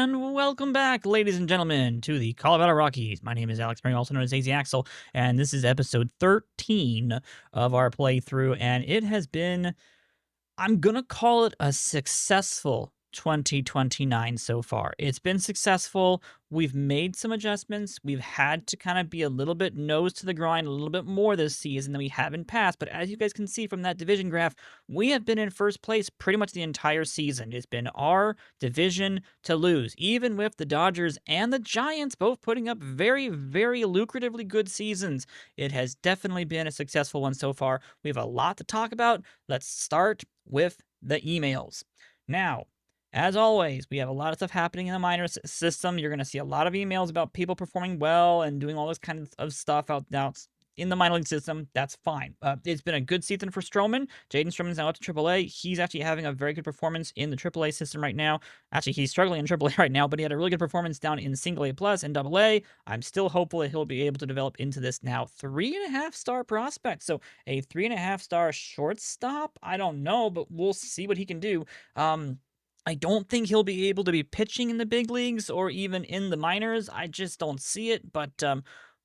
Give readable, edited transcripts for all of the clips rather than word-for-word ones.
And welcome back, ladies and gentlemen, to the Colorado Rockies. My name is Alex Murray, also known as AZ Axel, and this is episode 13 of our playthrough, and it has been, I'm gonna call it a successful 2029 so far. It's been successful. We've made some adjustments. We've had to kind of be a little bit nose to the grind a little bit more this season than we have in past. But as you guys can see from that division graph, we have been in first place pretty much the entire season. It's been our division to lose, even with the Dodgers and the Giants both putting up very, very lucratively good seasons. It has definitely been a successful one so far. We have a lot to talk about. Let's start with the emails. Now, as always, we have a lot of stuff happening in the minor system. You're going to see a lot of emails about people performing well and doing all this kind of stuff out now in the minor league system. That's fine. It's been a good season for Stroman. Jaden Stroman's now up to AAA. He's actually having a very good performance in the AAA system right now. Actually, he's struggling in AAA right now, but he had a really good performance down in single A plus and AA. I'm still hopeful that he'll be able to develop into this now 3.5-star prospect. So a 3.5-star shortstop? I don't know, but we'll see what he can do. I don't think he'll be able to be pitching in the big leagues or even in the minors. I just don't see it, but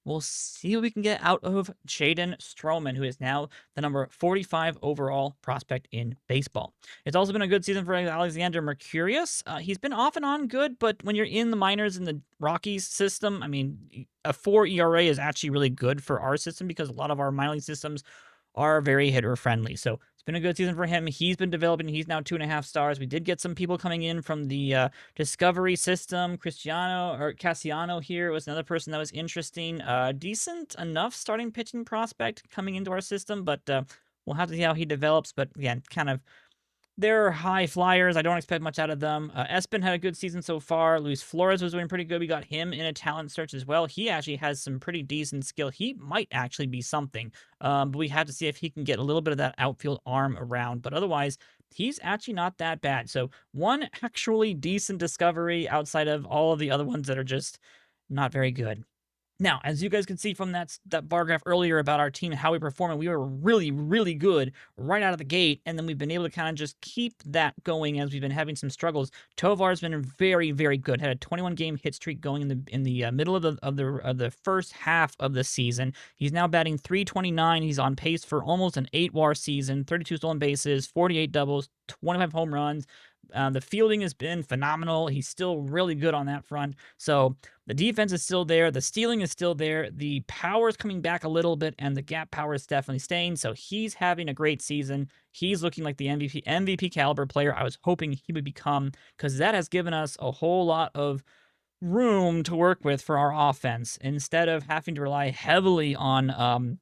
we'll see what we can get out of Jaden Stroman, who is now the number 45 overall prospect in baseball. It's also been a good season for Alexander Mercurius. He's been off and on good, but when you're in the minors in the Rockies system, I mean, a 4 ERA is actually really good for our system because a lot of our minor league systems are very hitter friendly. So it's been a good season for him. He's been developing. He's now 2.5 stars. We did get some people coming in from the Discovery system. Cassiano here was another person that was interesting. Decent enough starting pitching prospect coming into our system, but we'll have to see how he develops. But again, kind of they're high flyers. I don't expect much out of them. Espen had a good season so far. Luis Flores was doing pretty good. We got him in a talent search as well. He actually has some pretty decent skill. He might actually be something. But we have to see if he can get a little bit of that outfield arm around. But otherwise, he's actually not that bad. So one actually decent discovery outside of all of the other ones that are just not very good. Now, as you guys can see from that bar graph earlier about our team and how we perform, we were really, really good right out of the gate, and then we've been able to kind of just keep that going as we've been having some struggles. Tovar's been very, very good. Had a 21-game hit streak going in the middle of the first half of the season. He's now batting .329. He's on pace for almost an 8 WAR season, 32 stolen bases, 48 doubles, 25 home runs. The fielding has been phenomenal. He's still really good on that front. So the defense is still there. The stealing is still there. The power is coming back a little bit, and the gap power is definitely staying. So he's having a great season. He's looking like the MVP caliber player I was hoping he would become, because that has given us a whole lot of room to work with for our offense instead of having to rely heavily on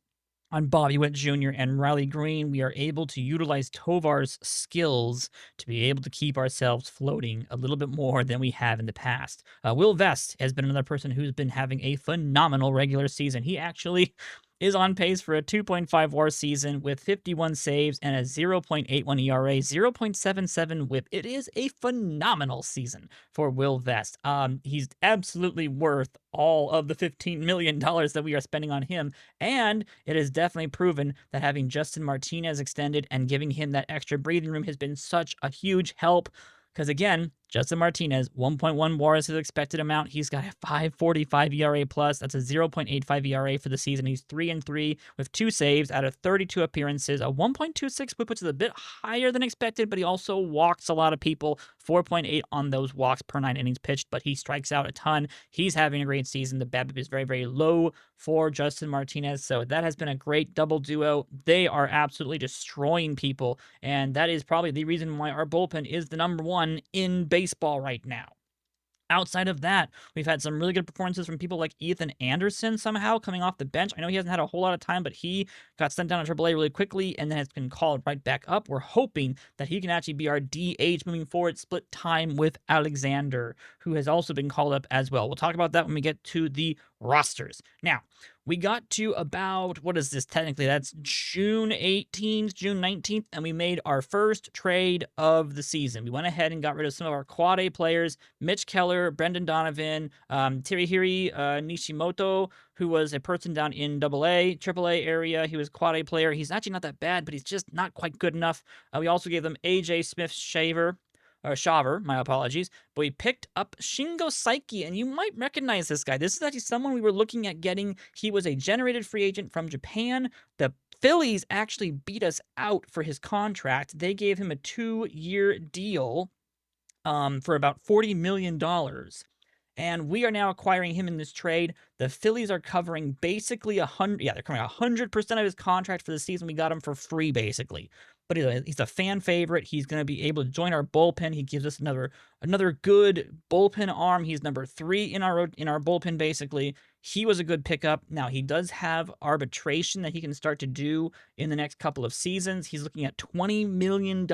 Bobby Witt Jr. and Riley Green. We are able to utilize Tovar's skills to be able to keep ourselves floating a little bit more than we have in the past. Will Vest has been another person who's been having a phenomenal regular season. He actually is on pace for a 2.5 WAR season with 51 saves and a 0.81 ERA, 0.77 WHIP. It is a phenomenal season for Will Vest. He's absolutely worth all of the $15 million that we are spending on him, and it is definitely proven that having Justin Martinez extended and giving him that extra breathing room has been such a huge help. Because again, Justin Martinez, 1.1 WAR is his expected amount. He's got a 5.45 ERA plus. That's a 0.85 ERA for the season. He's 3-3 with 2 saves out of 32 appearances. A 1.26 whip, which is a bit higher than expected, but he also walks a lot of people. 4.8 on those walks per 9 innings pitched, but he strikes out a ton. He's having a great season. The BABIP is very, very low for Justin Martinez, so that has been a great double duo. They are absolutely destroying people, and that is probably the reason why our bullpen is the number 1 in baseball right now. Outside of that, we've had some really good performances from people like Ethan Anderson somehow coming off the bench. I know he hasn't had a whole lot of time, but he got sent down to AAA really quickly and then has been called right back up. We're hoping that he can actually be our DH moving forward, split time with Alexander, who has also been called up as well. We'll talk about that when we get to the rosters. Now, we got to about, what is this technically? That's June 18th, June 19th, and we made our first trade of the season. We went ahead and got rid of some of our quad A players, Mitch Keller, Brendan Donovan, Tirihiri Nishimoto, who was a person down in AA, AAA area. He was a quad A player. He's actually not that bad, but he's just not quite good enough. We also gave them AJ Smith-Shaver, or Shaver, my apologies. But we picked up Shingo Saiki, and you might recognize this guy. This is actually someone we were looking at getting. He was a generated free agent from Japan. The Phillies actually beat us out for his contract. They gave him a 2-year deal for about $40 million. And we are now acquiring him in this trade. The Phillies are covering basically they're covering 100% of his contract for the season. We got him for free, basically. But he's a fan favorite. He's going to be able to join our bullpen. He gives us another good bullpen arm. He's number 3 in our bullpen, basically. He was a good pickup. Now, he does have arbitration that he can start to do in the next couple of seasons. He's looking at $20 million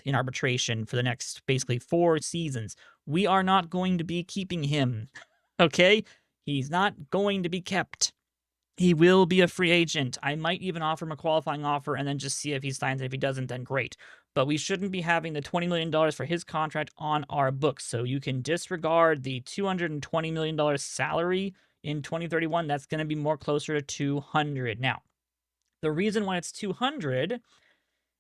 in arbitration for the next, basically, 4 seasons. We are not going to be keeping him, okay? He's not going to be kept. He will be a free agent. I might even offer him a qualifying offer and then just see if he signs it. If he doesn't, then great. But we shouldn't be having the $20 million for his contract on our books. So you can disregard the $220 million salary in 2031. That's going to be more closer to 200. Now, the reason why it's 200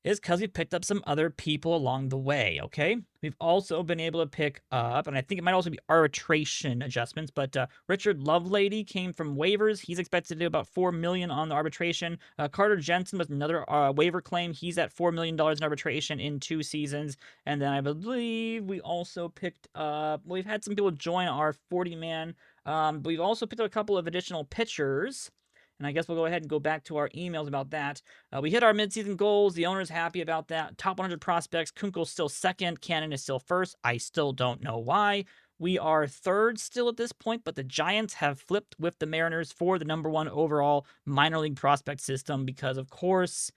is because we've picked up some other people along the way, okay? We've also been able to pick up, and I think it might also be arbitration adjustments, but Richard Lovelady came from waivers. He's expected to do about $4 million on the arbitration. Carter Jensen was another waiver claim. He's at $4 million in arbitration in 2 seasons. And then I believe we also picked up, we've had some people join our 40-man, but we've also picked up a couple of additional pitchers. And I guess we'll go ahead and go back to our emails about that. We hit our midseason goals. The owner's happy about that. Top 100 prospects. Kunkel's still second. Cannon is still first. I still don't know why. We are third still at this point, but the Giants have flipped with the Mariners for the #1 overall minor league prospect system because, of course,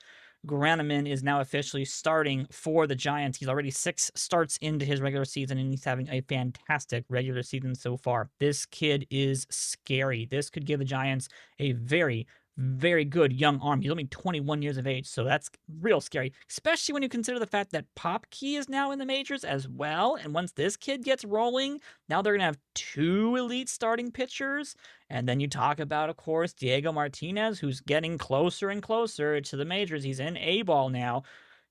Granaman is now officially starting for the Giants. He's already 6 starts into his regular season, and he's having a fantastic regular season so far. This kid is scary. This could give the Giants a very, very good young arm. He's only 21 years of age, so that's real scary, especially when you consider the fact that Popkey is now in the majors as well. And once this kid gets rolling, now they're going to have 2 elite starting pitchers. And then you talk about, of course, Diego Martinez, who's getting closer and closer to the majors. He's in A-ball now.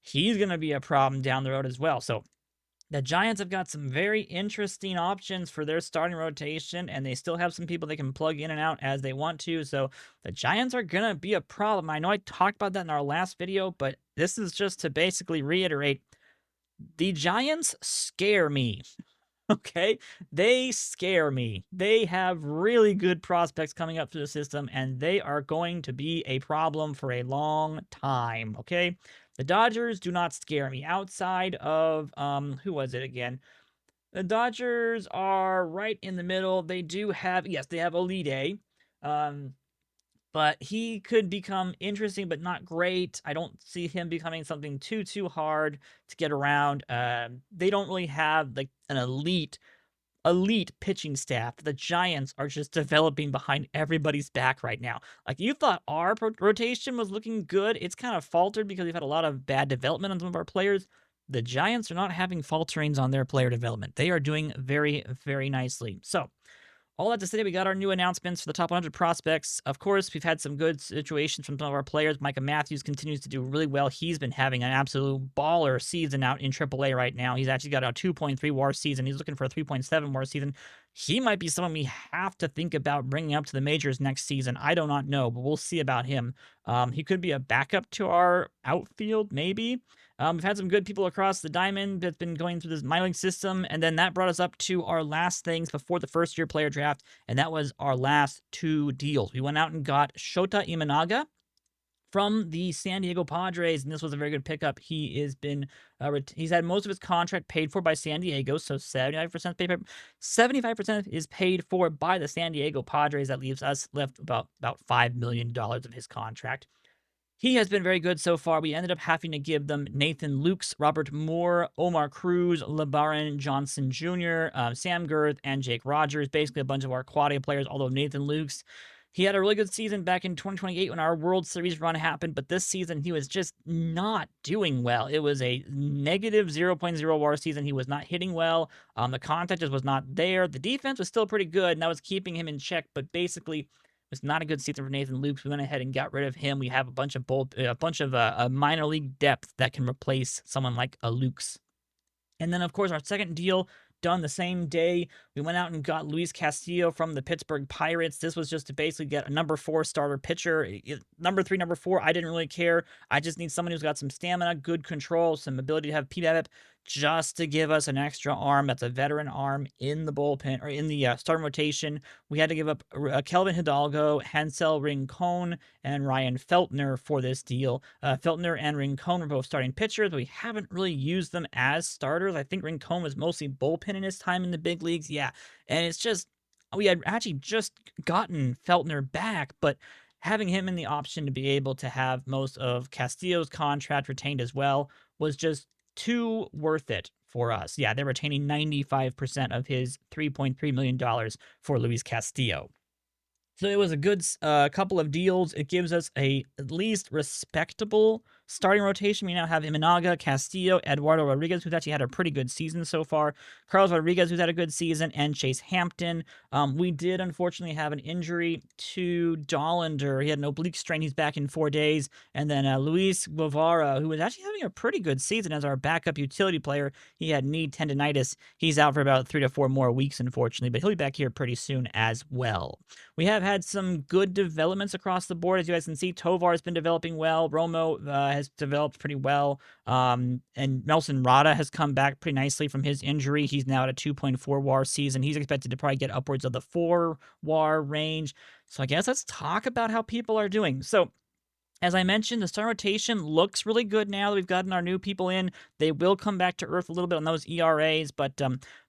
He's going to be a problem down the road as well. So the Giants have got some very interesting options for their starting rotation, and they still have some people they can plug in and out as they want to. So the Giants are going to be a problem. I know I talked about that in our last video, but this is just to basically reiterate, the Giants scare me. Okay, they scare me. They have really good prospects coming up through the system, and they are going to be a problem for a long time, okay? The Dodgers do not scare me. Outside of, who was it again? The Dodgers are right in the middle. They do have, yes, they have Olide, but he could become interesting, but not great. I don't see him becoming something too hard to get around. They don't really have like an elite pitching staff. The Giants are just developing behind everybody's back right now. Like, you thought our rotation was looking good. It's kind of faltered because we've had a lot of bad development on some of our players. The Giants are not having falterings on their player development. They are doing very, very nicely. So, all that to say, we got our new announcements for the top 100 prospects. Of course, we've had some good situations from some of our players. Micah Matthews continues to do really well. He's been having an absolute baller season out in AAA right now. He's actually got a 2.3 WAR season. He's looking for a 3.7 WAR season. He might be someone we have to think about bringing up to the majors next season. I do not know, but we'll see about him. He could be a backup to our outfield, maybe. We've had some good people across the diamond that's been going through this minor league system, and then that brought us up to our last things before the first-year player draft, and that was our last 2 deals. We went out and got Shota Imanaga from the San Diego Padres, and this was a very good pickup. He has been he's had most of his contract paid for by San Diego, so 75% is paid for by the San Diego Padres. That leaves us left about $5 million of his contract. He has been very good so far. We ended up having to give them Nathan Lukes, Robert Moore, Omar Cruz, LeBaron Johnson Jr., Sam Girth, and Jake Rogers. Basically a bunch of our quality players, although Nathan Lukes, he had a really good season back in 2028 when our World Series run happened, but this season he was just not doing well. It was a negative 0.0 WAR season. He was not hitting well. The contact just was not there. The defense was still pretty good, and that was keeping him in check, but basically was not a good season for Nathan Lukes. We went ahead and got rid of him. We have a bunch of minor league depth that can replace someone like a Lukes. And then, of course, our second deal done the same day. We went out and got Luis Castillo from the Pittsburgh Pirates. This was just to basically get a number 4 starter pitcher. Number 3, number 4, I didn't really care. I just need someone who's got some stamina, good control, some ability to have PBAP, just to give us an extra arm that's a veteran arm in the bullpen or in the starting rotation. We had to give up Kelvin Hidalgo, Hansel Rincon, and Ryan Feltner for this deal. Feltner and Rincon were both starting pitchers, but we haven't really used them as starters. I think Rincon was mostly bullpen in his time in the big leagues. Yeah, and it's just, we had actually just gotten Feltner back, but having him in the option to be able to have most of Castillo's contract retained as well was just too worth it for us. Yeah, they're retaining 95% of his $3.3 million for Luis Castillo. So it was a good couple of deals. It gives us a at least respectable starting rotation. We now have Imanaga, Castillo, Eduardo Rodriguez, who's actually had a pretty good season so far, Carlos Rodriguez, who's had a good season, and Chase Hampton. We did unfortunately have an injury to Dollander. He had an oblique strain. He's back in 4 days. And then Luis Guevara, who was actually having a pretty good season as our backup utility player. He had knee tendonitis. He's out for about 3 to 4 more weeks, unfortunately, but he'll be back here pretty soon as well. We have had some good developments across the board. As you guys can see, Tovar has been developing well. Romo has developed pretty well. And Nelson Rada has come back pretty nicely from his injury. He's now at a 2.4 WAR season. He's expected to probably get upwards of the 4 WAR range. So I guess let's talk about how people are doing. So as I mentioned, the star rotation looks really good now that we've gotten our new people in. They will come back to earth a little bit on those ERAs, but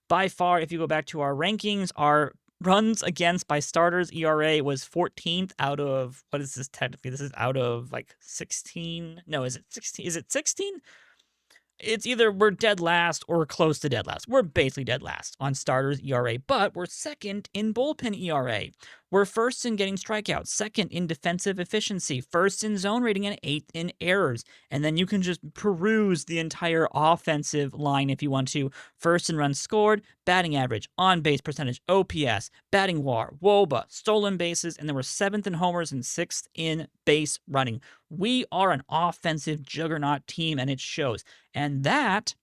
by far, if you go back to our rankings, our runs against by starters ERA was 14th out of, what is this technically? This is out of like 16. No, is it 16? Is it 16? It's either we're dead last or close to dead last. We're basically dead last on starters ERA, but we're second in bullpen ERA. We're first in getting strikeouts, second in defensive efficiency, first in zone rating, and 8th in errors. And then you can just peruse the entire offensive line if you want to. First in runs scored, batting average, on-base percentage, OPS, batting WAR, WOBA, stolen bases, and then we're 7th in homers and 6th in base running. We are an offensive juggernaut team, and it shows. And that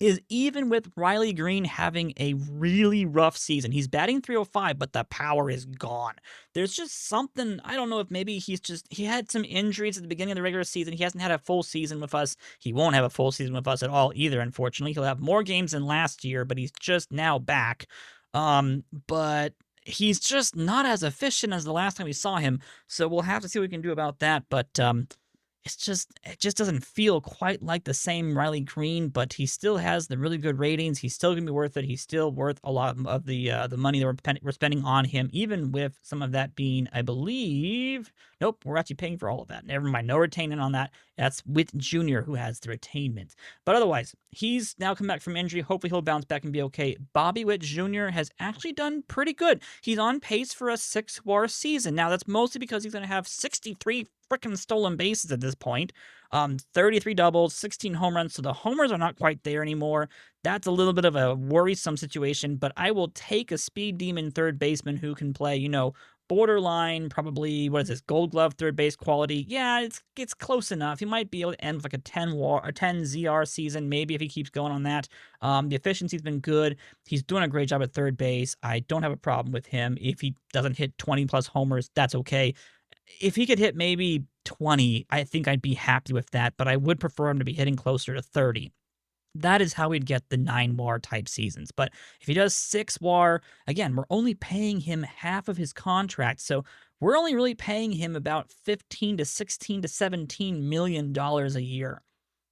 is even with Riley Green having a really rough season. He's batting .305, but the power is gone. There's just something, I don't know if maybe he had some injuries at the beginning of the regular season. He hasn't had a full season with us. He won't have a full season with us at all either, unfortunately. He'll have more games than last year, but he's just now back. But he's just not as efficient as the last time we saw him, so we'll have to see what we can do about that. But it just doesn't feel quite like the same Riley Green, but he still has the really good ratings. He's still gonna be worth it. He's still worth a lot of the money that we're spending on him, even with some of that being, I believe, nope, we're actually paying for all of that. Never mind, no retainment on that. That's with Junior, who has the retainment. But otherwise, he's now come back from injury. Hopefully he'll bounce back and be okay. Bobby Witt Jr. has actually done pretty good. He's on pace for a 6 WAR season. Now, that's mostly because he's going to have 63 freaking stolen bases at this point. 33 doubles, 16 home runs. So the homers are not quite there anymore. That's a little bit of a worrisome situation, but I will take a speed demon third baseman who can play, borderline, probably, what is this, Gold Glove third base quality. Yeah, it's close enough. He might be able to end with like a 10 WAR or 10 ZR season, maybe, if he keeps going on that. The efficiency's been good. He's doing a great job at third base. I don't have a problem with him. If he doesn't hit 20 plus homers, that's okay. If he could hit maybe 20, I think I'd be happy with that, but I would prefer him to be hitting closer to 30. That is how we'd get the 9 WAR type seasons. But if he does 6 WAR, again, we're only paying him half of his contract. So we're only really paying him about $15 to $16 to $17 million a year.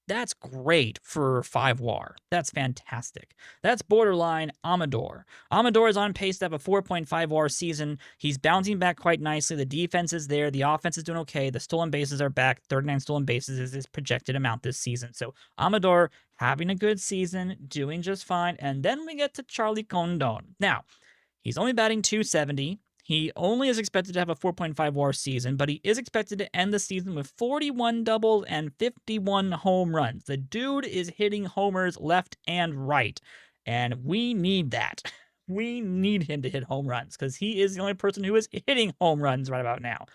That's great for 5 WAR. That's fantastic. That's borderline Amador. Amador is on pace to have a 4.5 WAR season. He's bouncing back quite nicely. The defense is there. The offense is doing okay. The stolen bases are back. 39 stolen bases is his projected amount this season. So Amador having a good season, doing just fine. And then we get to Charlie Condon. Now, he's only batting .270. He only is expected to have a 4.5 WAR season, but he is expected to end the season with 41 doubles and 51 home runs. The dude is hitting homers left and right, and we need that. We need him to hit home runs because he is the only person who is hitting home runs right about now.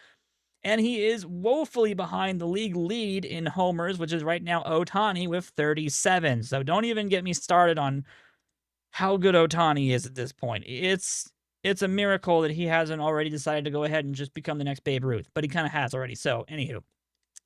And he is woefully behind the league lead in homers, which is right now Ohtani with 37. So don't even get me started on how good Ohtani is at this point. It's a miracle that he hasn't already decided to go ahead and just become the next Babe Ruth, but he kind of has already. So, anywho,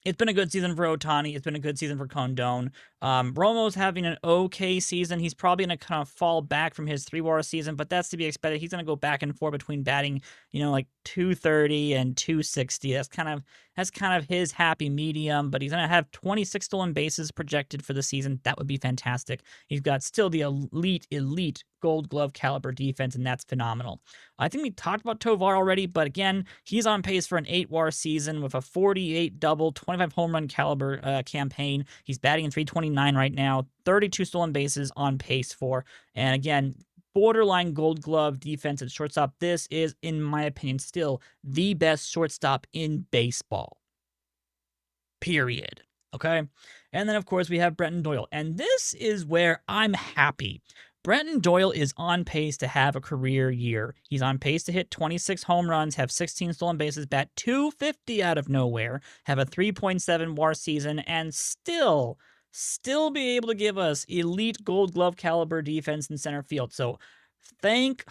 it's been a good season for Ohtani. It's been a good season for Condon. Romo's having an okay season. He's probably going to kind of fall back from his 3-WAR season, but that's to be expected. He's going to go back and forth between batting, like 230 and 260. That's kind of his happy medium, but he's going to have 26 stolen bases projected for the season. That would be fantastic. He's got still the elite Gold Glove caliber defense, and that's phenomenal. I think we talked about Tovar already, but again, he's on pace for an 8-WAR season with a 48 double, 25 home run caliber campaign. He's batting in 329 right now, 32 stolen bases on pace for, and again, borderline Gold Glove defense at shortstop. This is, in my opinion, still the best shortstop in baseball. Period. Okay? And then, of course, we have Brenton Doyle. And this is where I'm happy. Brenton Doyle is on pace to have a career year. He's on pace to hit 26 home runs, have 16 stolen bases, bat 250 out of nowhere, have a 3.7 WAR season, and still be able to give us elite Gold Glove caliber defense in center field. So thank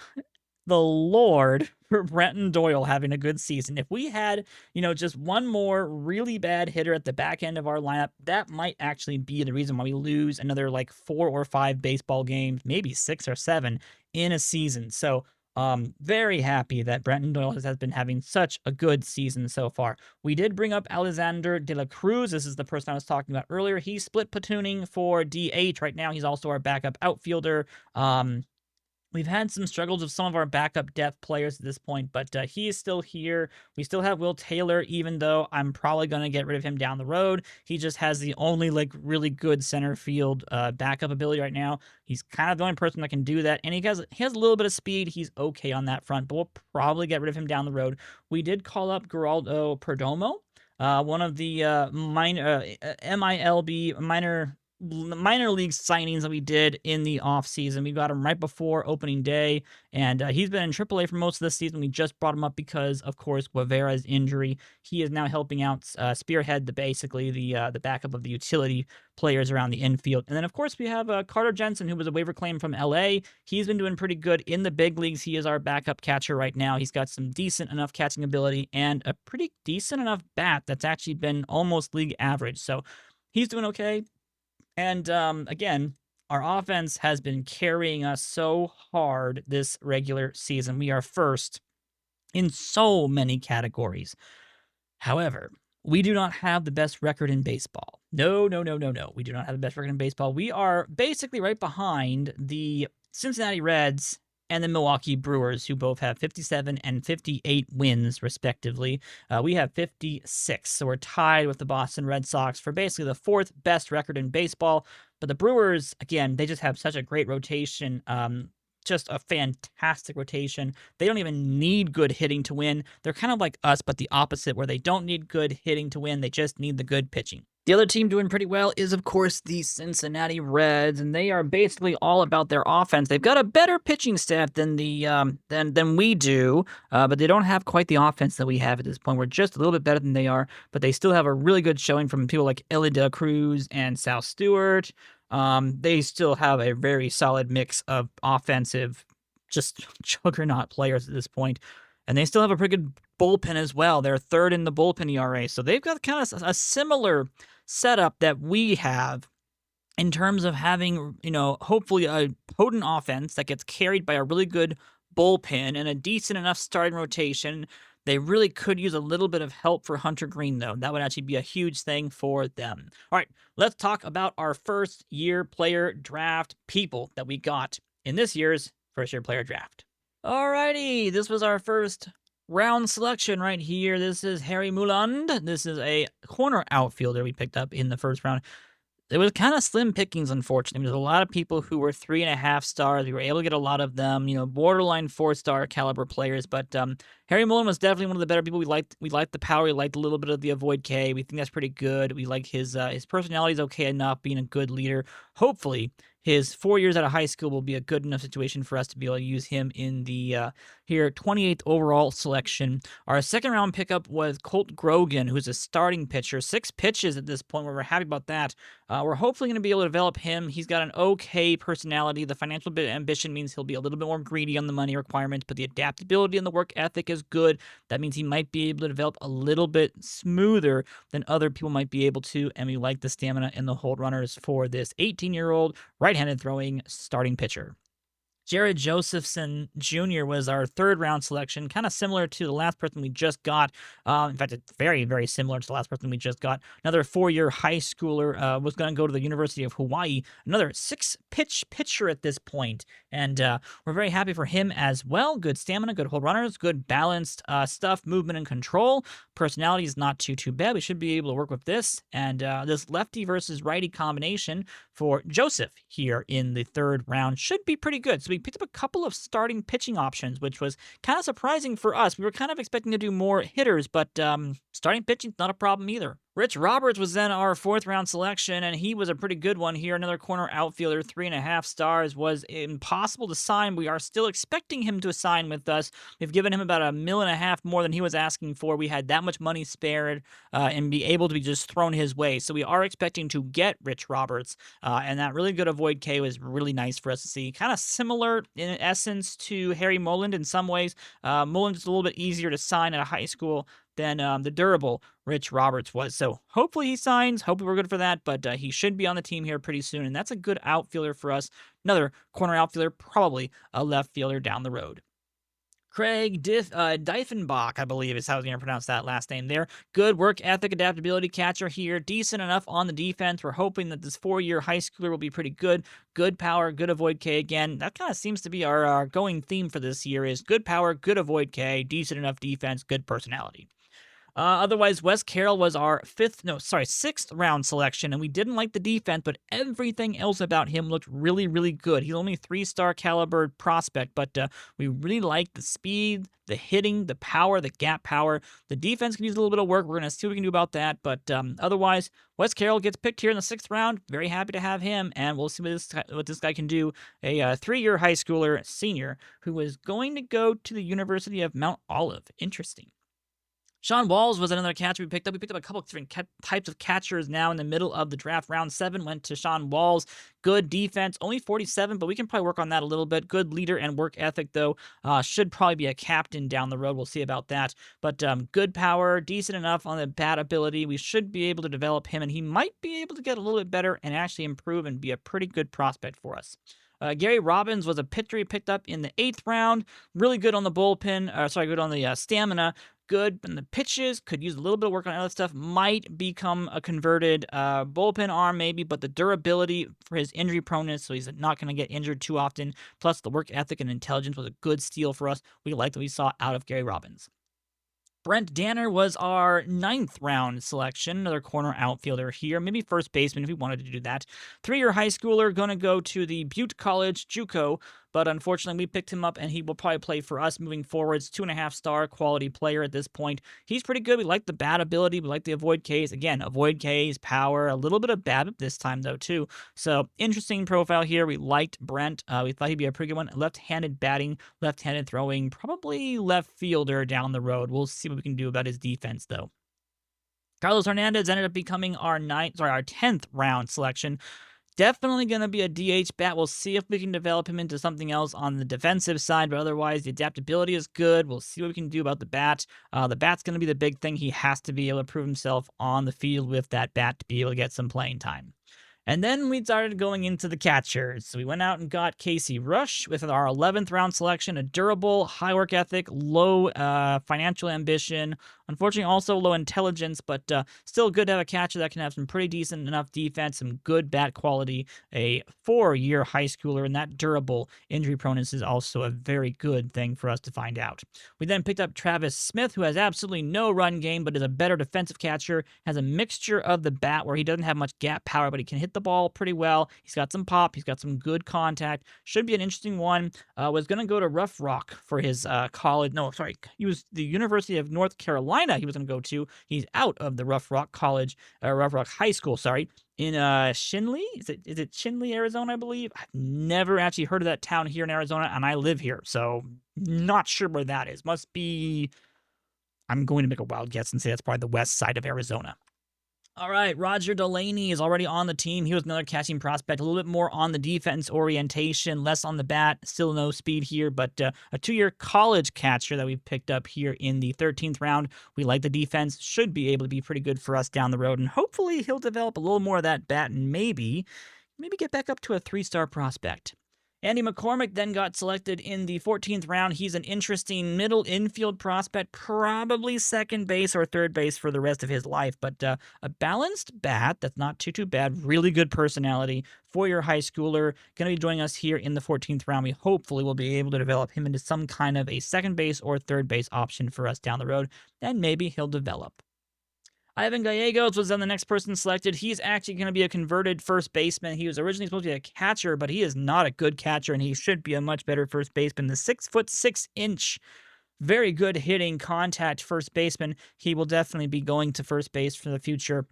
the Lord for Brenton Doyle having a good season. If we had, just one more really bad hitter at the back end of our lineup, that might actually be the reason why we lose another 4 or 5 baseball games, maybe 6 or 7 in a season. So, very happy that Brenton Doyle has been having such a good season so far. We did bring up Alexander de la Cruz. This is the person I was talking about earlier. He's split platooning for DH right now. He's also our backup outfielder. We've had some struggles with some of our backup depth players at this point, but he is still here. We still have Will Taylor, even though I'm probably going to get rid of him down the road. He just has the only really good center field backup ability right now. He's kind of the only person that can do that, and he has a little bit of speed. He's okay on that front, but we'll probably get rid of him down the road. We did call up Geraldo Perdomo, one of the MILB minor league signings that we did in the offseason. We got him right before opening day, and he's been in AAA for most of the season. We just brought him up because, of course, Guevara's injury. He is now helping out spearhead the backup of the utility players around the infield. And then, of course, we have Carter Jensen, who was a waiver claim from LA. He's been doing pretty good in the big leagues. He is our backup catcher right now. He's got some decent enough catching ability and a pretty decent enough bat that's actually been almost league average. So he's doing okay. And again, our offense has been carrying us so hard this regular season. We are first in so many categories. However, we do not have the best record in baseball. No. We do not have the best record in baseball. We are basically right behind the Cincinnati Reds and the Milwaukee Brewers, who both have 57 and 58 wins, respectively. We have 56, so we're tied with the Boston Red Sox for basically the 4th best record in baseball. But the Brewers, again, they just have such a great rotation, just a fantastic rotation. They don't even need good hitting to win. They're kind of like us, but the opposite, where they don't need good hitting to win. They just need the good pitching. The other team doing pretty well is, of course, the Cincinnati Reds, and they are basically all about their offense. They've got a better pitching staff than than we do, but they don't have quite the offense that we have at this point. We're just a little bit better than they are, but they still have a really good showing from people like Elly De La Cruz and Sal Stewart. They still have a very solid mix of offensive, just juggernaut players at this point. And they still have a pretty good bullpen as well. They're 3rd in the bullpen ERA. So they've got kind of a similar setup that we have in terms of having, hopefully a potent offense that gets carried by a really good bullpen and a decent enough starting rotation. They really could use a little bit of help for Hunter Green, though. That would actually be a huge thing for them. All right, let's talk about our first-year player draft people that we got in this year's first-year player draft. Alrighty, this was our first round selection right here. This is Harry Muland. This is a corner outfielder we picked up in the first round. It was kind of slim pickings, unfortunately. There's a lot of people who were 3.5 stars. We were able to get a lot of them, borderline 4-star caliber players. But Harry Mullin was definitely one of the better people. We liked the power. We liked a little bit of the avoid K. We think that's pretty good. We like his personality is okay enough, being a good leader. Hopefully, his 4 years out of high school will be a good enough situation for us to be able to use him in the here 28th overall selection. Our second round pickup was Colt Grogan, who's a starting pitcher. 6 pitches at this point, where we're happy about that. We're hopefully going to be able to develop him. He's got an okay personality. The financial ambition means he'll be a little bit more greedy on the money requirements, but the adaptability and the work ethic is good. That means he might be able to develop a little bit smoother than other people might be able to, and we like the stamina and the hold runners for this 18-year-old right-handed throwing starting pitcher. Jared Josephson Jr. was our third round selection, kind of similar to the last person we just got. In fact, it's very, very similar to the last person we just got. Another 4-year high schooler, was going to go to the University of Hawaii. Another 6-pitch pitcher at this point, and we're very happy for him as well. Good stamina, good hold runners, good balanced stuff, movement and control. Personality is not too bad. We should be able to work with this. And this lefty versus righty combination for Joseph here in the third round should be pretty good. So we picked up a couple of starting pitching options, which was kind of surprising for us. We were kind of expecting to do more hitters, but starting pitching's not a problem either. Rich Roberts was then our 4th round selection, and he was a pretty good one here. Another corner outfielder, 3.5 stars, was impossible to sign. We are still expecting him to sign with us. We've given him about $1.5 million more than he was asking for. We had that much money spared and be able to be just thrown his way. So we are expecting to get Rich Roberts, and that really good avoid K was really nice for us to see. Kind of similar in essence to Harry Moland in some ways. Moland is a little bit easier to sign at a high school than the durable Rich Roberts was. So hopefully he signs. Hopefully we're good for that, but he should be on the team here pretty soon, and that's a good outfielder for us. Another corner outfielder, probably a left fielder down the road. Craig Diefenbach, I believe is how I was going to pronounce that last name there. Good work ethic, adaptability catcher here. Decent enough on the defense. We're hoping that this 4-year high schooler will be pretty good. Good power, good avoid K again. That kind of seems to be our going theme for this year is good power, good avoid K, decent enough defense, good personality. Otherwise, Wes Carroll was our 6th round selection, and we didn't like the defense, but everything else about him looked really, really good. He's only 3-star caliber prospect, but we really like the speed, the hitting, the power, the gap power. The defense can use a little bit of work. We're going to see what we can do about that, but otherwise, Wes Carroll gets picked here in the 6th round. Very happy to have him, and we'll see what this guy can do. A 3-year high schooler senior who is going to go to the University of Mount Olive. Interesting. Sean Walls was another catcher we picked up. We picked up a couple of different types of catchers now in the middle of the draft. Round 7 went to Sean Walls. Good defense, only 47, but we can probably work on that a little bit. Good leader and work ethic, though. Should probably be a captain down the road. We'll see about that. But good power, decent enough on the bat ability. We should be able to develop him, and he might be able to get a little bit better and actually improve and be a pretty good prospect for us. Gary Robbins was a pitcher he picked up in the 8th round. Really good on the good on the stamina. Good in the pitches, could use a little bit of work on other stuff, might become a converted bullpen arm maybe, but the durability for his injury proneness, so he's not going to get injured too often, plus the work ethic and intelligence was a good steal for us. We liked what we saw out of Gary Robbins. Brent Danner was our 9th round selection, another corner outfielder here, maybe first baseman if we wanted to do that. 3-year high schooler, going to go to the Butte College JUCO, but unfortunately we picked him up and he will probably play for us moving forwards. 2.5-star quality player at this point. He's pretty good. We like the bat ability. We like the avoid Ks. Again, avoid Ks, power, a little bit of BABIP this time though too. So interesting profile here. We liked Brent. We thought he'd be a pretty good one. Left-handed batting, left-handed throwing, probably left fielder down the road. We'll see what we can do about his defense though. Carlos Hernandez ended up becoming our 10th round selection. Definitely going to be a DH bat. We'll see if we can develop him into something else on the defensive side, but otherwise the adaptability is good. We'll see what we can do about the bat. The bat's going to be the big thing. He has to be able to prove himself on the field with that bat to be able to get some playing time. And then we started going into the catchers. So we went out and got Casey Rush with our 11th round selection, a durable, high work ethic, low financial ambition, unfortunately also low intelligence, but still good to have a catcher that can have some pretty decent enough defense, some good bat quality, a 4-year high schooler, and that durable injury proneness is also a very good thing for us to find out. We then picked up Travis Smith, who has absolutely no run game, but is a better defensive catcher, has a mixture of the bat where he doesn't have much gap power, but he can hit the ball pretty well. He's got some pop. He's got some good contact. Should be an interesting one. Was going to go to Rough Rock for his college. No, sorry. He was the University of North Carolina he was going to go to. He's out of the Rough Rock College, Rough Rock High School, sorry. in Shinley. Is it Shinley, Arizona, I believe? I've never actually heard of that town here in Arizona, and I live here, so not sure where that is. Must be. I'm going to make a wild guess and say that's probably the west side of Arizona. All right, Roger Delaney is already on the team. He was another catching prospect, a little bit more on the defense orientation, less on the bat, still no speed here, but a 2-year college catcher that we picked up here in the 13th round. We like the defense, should be able to be pretty good for us down the road, and hopefully he'll develop a little more of that bat and maybe get back up to a 3-star prospect. Andy McCormick then got selected in the 14th round. He's an interesting middle infield prospect, probably second base or third base for the rest of his life, but a balanced bat that's not too bad, really good personality, 4-year high schooler, going to be joining us here in the 14th round. We hopefully will be able to develop him into some kind of a second base or third base option for us down the road, and maybe he'll develop. Ivan Gallegos was then the next person selected. He's actually going to be a converted first baseman. He was originally supposed to be a catcher, but he is not a good catcher, and he should be a much better first baseman. The 6'6" very good hitting contact first baseman. He will definitely be going to first base for the future.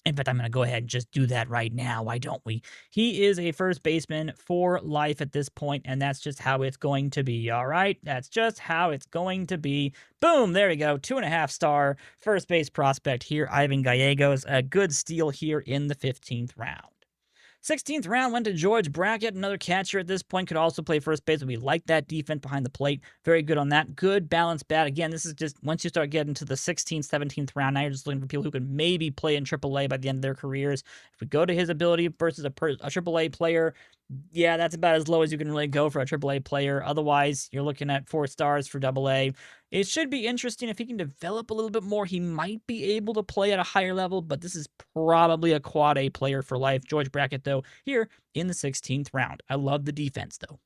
In fact, I'm going to go ahead and just do that right now. Why don't we? He is a first baseman for life at this point, and that's just how it's going to be, all right? That's just how it's going to be. Boom, there we go. 2.5-star first base prospect here, Ivan Gallegos. A good steal here in the 15th round. 16th round went to George Brackett, another catcher at this point, could also play first base, but we like that defense behind the plate. Very good on that. Good balanced bat. Again, this is just, once you start getting to the 16th, 17th round, now you're just looking for people who could maybe play in AAA by the end of their careers. If we go to his ability versus a AAA player, yeah, that's about as low as you can really go for a AAA player. Otherwise, you're looking at 4 stars for AA. It should be interesting if he can develop a little bit more. He might be able to play at a higher level, but this is probably a quad A player for life. George Brackett, though, here in the 16th round. I love the defense, though.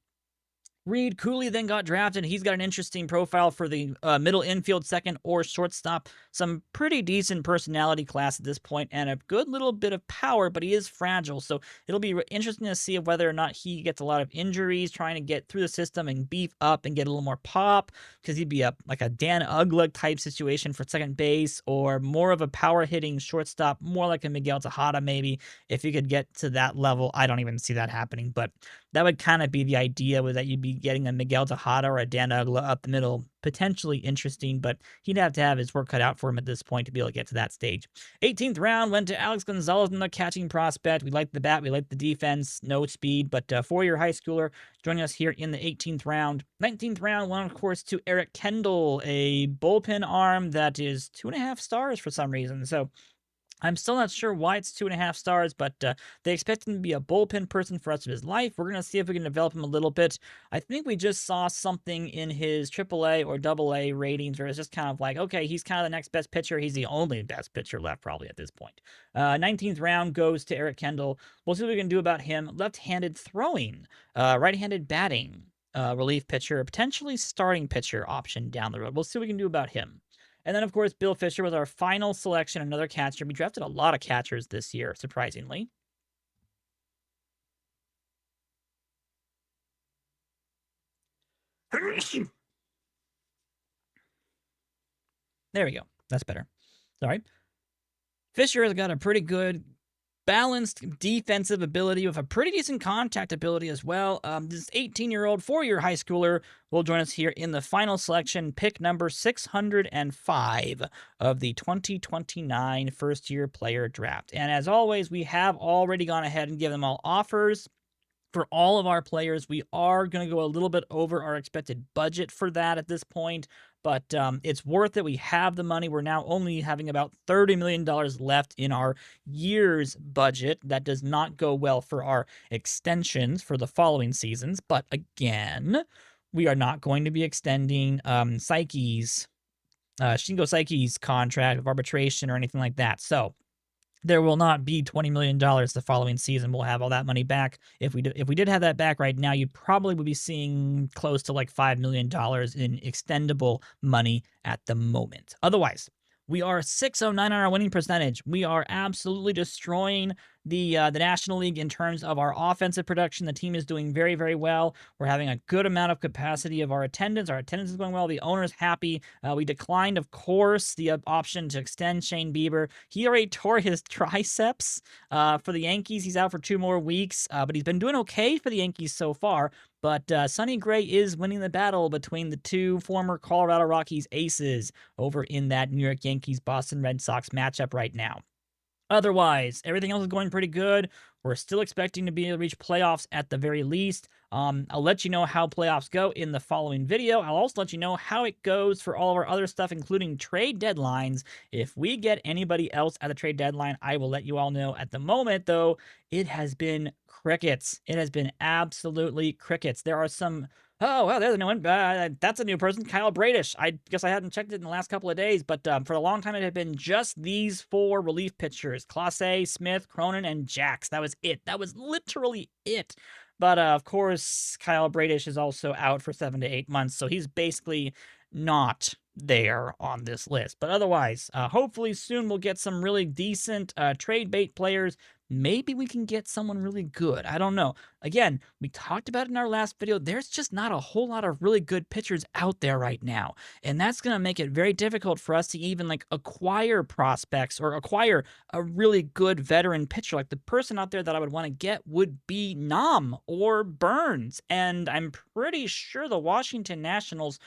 Reed Cooley then got drafted. He's got an interesting profile for the middle infield, second, or shortstop. Some pretty decent personality class at this point, and a good little bit of power, but he is fragile. So it'll be interesting to see whether or not he gets a lot of injuries trying to get through the system and beef up and get a little more pop, because he'd be like a Dan Uggla type situation for second base, or more of a power-hitting shortstop, more like a Miguel Tejada maybe, if he could get to that level. I don't even see that happening, but that would kind of be the idea, was that you'd be getting a Miguel Tejada or a Dan Uggla up the middle. Potentially interesting, but he'd have to have his work cut out for him at this point to be able to get to that stage. 18th round went to Alex Gonzalez, the catching prospect. We like the bat, we like the defense, no speed, but 4-year high schooler joining us here in the 18th round. 19th round went, of course, to Eric Kendall, a bullpen arm that is 2.5 stars for some reason. So I'm still not sure why it's 2.5 stars, but they expect him to be a bullpen person for the rest of his life. We're going to see if we can develop him a little bit. I think we just saw something in his AAA or AA ratings where it's just kind of like, okay, he's kind of the next best pitcher. He's the only best pitcher left probably at this point. 19th round goes to Eric Kendall. We'll see what we can do about him. Left-handed throwing, right-handed batting, relief pitcher, potentially starting pitcher option down the road. We'll see what we can do about him. And then, of course, Bill Fisher was our final selection, another catcher. We drafted a lot of catchers this year, surprisingly. There we go. That's better. Sorry. Fisher has got a pretty good balanced defensive ability with a pretty decent contact ability as well. This 18-year-old, 4-year high schooler will join us here in the final selection, pick number 605 of the 2029 first-year player draft. And as always, we have already gone ahead and given them all offers. For all of our players, we are going to go a little bit over our expected budget for that at this point, but it's worth it. We have the money. We're now only having about $30 million left in our year's budget. That does not go well for our extensions for the following seasons, but again, we are not going to be extending Shingo Saiki's contract of arbitration or anything like that. So there will not be $20 million the following season. We'll have all that money back. If we did have that back right now, you probably would be seeing close to like $5 million in extendable money at the moment. Otherwise, we are 609 on our winning percentage. We are absolutely destroying the National League in terms of our offensive production. The team is doing very, very well. We're having a good amount of capacity of our attendance. Our attendance is going well. The owner's happy. We declined, of course, the option to extend Shane Bieber. He already tore his triceps for the Yankees. He's out for 2 more weeks, but he's been doing okay for the Yankees so far. But Sonny Gray is winning the battle between the two former Colorado Rockies aces over in that New York Yankees-Boston Red Sox matchup right now. Otherwise, everything else is going pretty good. We're still expecting to be able to reach playoffs at the very least. I'll let you know how playoffs go in the following video. I'll also let you know how it goes for all of our other stuff, including trade deadlines. If we get anybody else at the trade deadline, I will let you all know. At the moment, though, it has been crickets. It has been absolutely crickets. There are some... Oh, well, there's a new one. That's a new person, Kyle Bradish. I guess I hadn't checked it in the last couple of days, but for a long time it had been just these 4 relief pitchers, Clase, Smith, Cronin, and Jax. That was it. That was literally it. But, of course, Kyle Bradish is also out for 7 to 8 months, so he's basically not there on this list. But otherwise, hopefully soon we'll get some really decent trade bait players. Maybe we can get someone really good. I don't know. Again, we talked about it in our last video. There's just not a whole lot of really good pitchers out there right now. And that's going to make it very difficult for us to even acquire prospects or acquire a really good veteran pitcher. Like the person out there that I would want to get would be Nam or Burns. And I'm pretty sure the Washington Nationals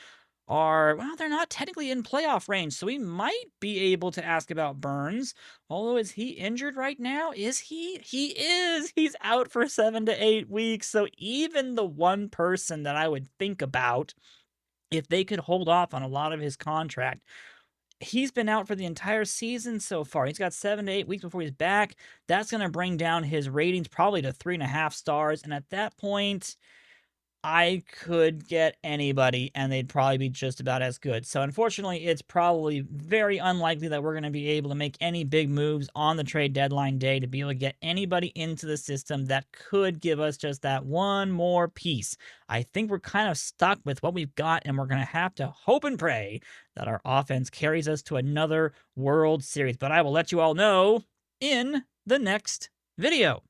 are, well, they're not technically in playoff range, so we might be able to ask about Burns. Although, is he injured right now? Is he? He is. He's out for 7 to 8 weeks. So even the one person that I would think about, if they could hold off on a lot of his contract, he's been out for the entire season so far. He's got 7 to 8 weeks before he's back. That's going to bring down his ratings probably to 3.5 stars. And at that point, I could get anybody, and they'd probably be just about as good. So unfortunately, it's probably very unlikely that we're going to be able to make any big moves on the trade deadline day to be able to get anybody into the system that could give us just that one more piece. I think we're kind of stuck with what we've got, and we're going to have to hope and pray that our offense carries us to another World Series. But I will let you all know in the next video.